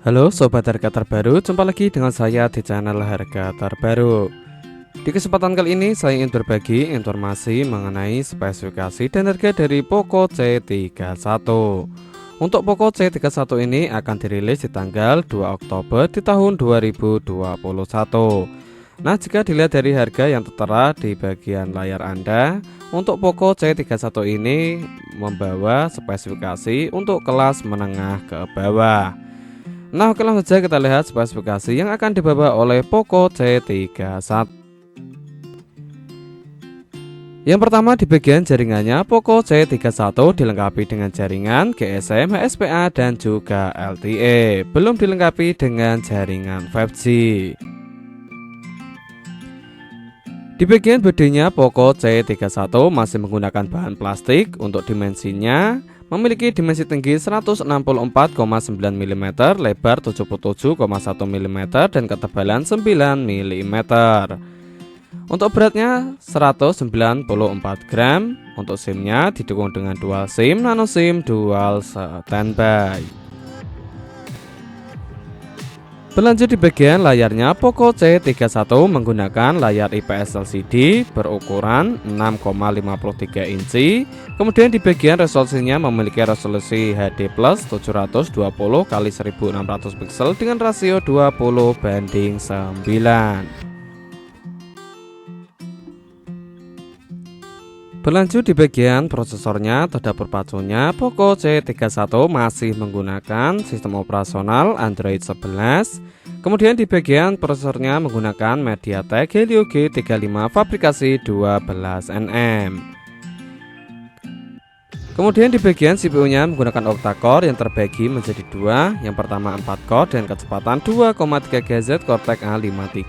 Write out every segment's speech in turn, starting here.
Halo Sobat Harga Terbaru, jumpa lagi dengan saya di channel Harga Terbaru. Di kesempatan kali ini saya ingin berbagi informasi mengenai spesifikasi dan harga dari Poco C31. Untuk Poco C31 ini akan dirilis di tanggal 2 Oktober di tahun 2021. Nah, jika dilihat dari harga yang tertera di bagian layar Anda, untuk Poco C31 ini membawa spesifikasi untuk kelas menengah ke bawah. Nah, oke, langsung saja kita lihat spesifikasi yang akan dibawa oleh Poco C31. Yang pertama, di bagian jaringannya, Poco C31 dilengkapi dengan jaringan GSM, HSPA, dan juga LTE. Belum dilengkapi dengan jaringan 5G. Di bagian bodinya, Poco C31 masih menggunakan bahan plastik. Untuk dimensinya memiliki dimensi tinggi 164,9 mm, lebar 77,1 mm, dan ketebalan 9 mm. Untuk beratnya 194 gram. Untuk SIM-nya didukung dengan dual SIM, nano SIM, dual standby. Berlanjut di bagian layarnya, Poco C31 menggunakan layar IPS LCD berukuran 6,53 inci. Kemudian di bagian resolusinya memiliki resolusi HD+ 720 x 1600 pixel dengan rasio 20:9. Berlanjut di bagian prosesornya, terdapat pacunya, Poco C31 masih menggunakan sistem operasional Android 11. Kemudian di bagian prosesornya menggunakan MediaTek Helio G35 fabrikasi 12nm. Kemudian di bagian CPU-nya menggunakan octa-core yang terbagi menjadi dua. Yang pertama 4 core dengan kecepatan 2,3 GHz Cortex A53,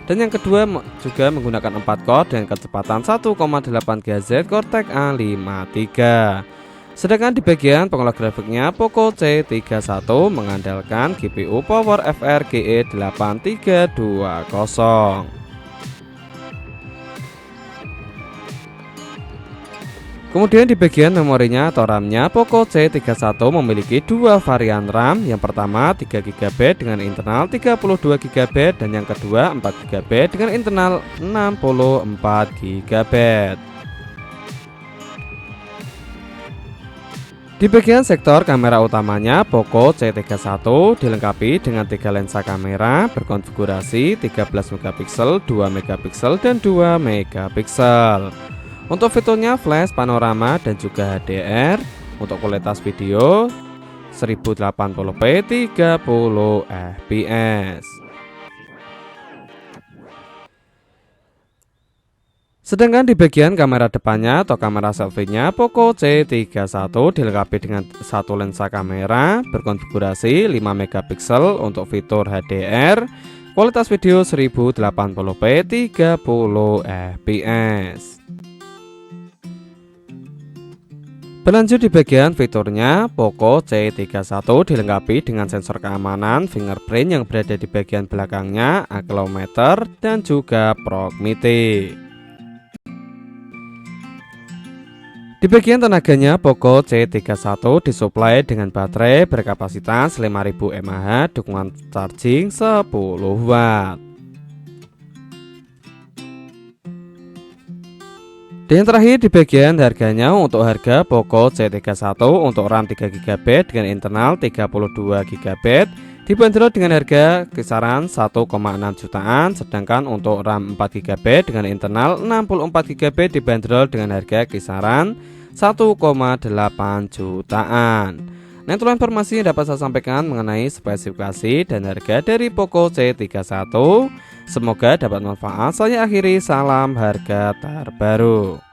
dan yang kedua juga menggunakan 4 core dengan kecepatan 1,8 GHz Cortex A53. Sedangkan di bagian pengolah grafiknya, Poco C31 mengandalkan GPU Power FR GE8320. Kemudian di bagian memorinya atau RAM-nya, Poco C31 memiliki dua varian RAM. Yang pertama 3GB dengan internal 32GB, dan yang kedua 4GB dengan internal 64GB. Di bagian sektor kamera utamanya, Poco C31 dilengkapi dengan 3 lensa kamera berkonfigurasi 13 megapiksel, 2 megapiksel, dan 2 megapiksel. Untuk fiturnya flash panorama dan juga HDR. Untuk kualitas video 1080p 30 fps. Sedangkan di bagian kamera depannya atau kamera selfie-nya, Poco C31 dilengkapi dengan satu lensa kamera berkonfigurasi 5 megapiksel untuk fitur HDR. Kualitas video 1080p 30 fps. Berlanjut di bagian fiturnya, Poco C31 dilengkapi dengan sensor keamanan fingerprint yang berada di bagian belakangnya, accelerometer, dan juga proximity. Di bagian tenaganya, Poco C31 disuplai dengan baterai berkapasitas 5000 mAh, dukungan charging 10 watt. Dan yang terakhir di bagian harganya, untuk harga Poco C31 untuk RAM 3GB dengan internal 32GB dibanderol dengan harga kisaran 1,6 jutaan, sedangkan untuk RAM 4GB dengan internal 64GB dibanderol dengan harga kisaran 1,8 jutaan. Nah, itulah informasi yang dapat saya sampaikan mengenai spesifikasi dan harga dari Poco C31. Semoga dapat manfaat. Saya akhiri, salam harga terbaru.